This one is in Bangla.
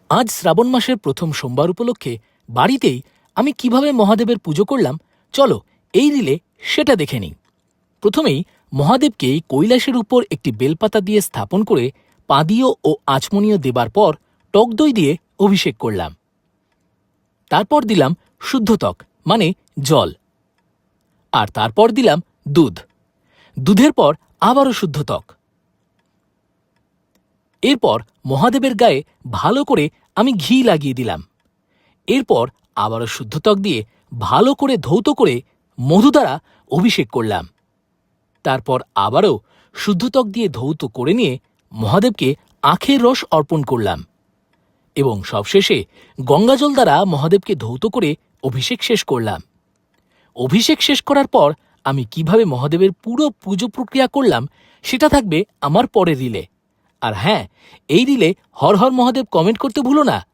আজ শ্রাবণ মাসের প্রথম সোমবার উপলক্ষে বাড়িতেই আমি কিভাবে মহাদেবের পুজো করলাম চলো এই রিলে সেটা দেখে নিই। প্রথমেই মহাদেবকে কৈলাসের উপর একটি বেলপাতা দিয়ে স্থাপন করে পাদীয় ও আচমনীয় দেবার পর টক দই দিয়ে অভিষেক করলাম। তারপর দিলাম শুদ্ধ ত্বক মানে জল, আর তারপর দিলাম দুধ। দুধের পর আবারও শুদ্ধ ত্বক। এরপর মহাদেবের গায়ে ভালো করে আমি ঘি লাগিয়ে দিলাম। এরপর আবারও শুদ্ধ ত্বক দিয়ে ভালো করে ধৌত করে মধু দ্বারা অভিষেক করলাম। তারপর আবারও শুদ্ধ ত্বক দিয়ে ধৌত করে নিয়ে মহাদেবকে আখের রস অর্পণ করলাম এবং সবশেষে গঙ্গাজল দ্বারা মহাদেবকে ধৌত করে অভিষেক শেষ করলাম। অভিষেক শেষ করার পর আমি কিভাবে মহাদেবের পুরো পুজো প্রক্রিয়া করলাম সেটা থাকবে আমার পরের রিলে। আর হ্যাঁ, এই রিলে হর হর মহাদেব কমেন্ট করতে ভুলো না।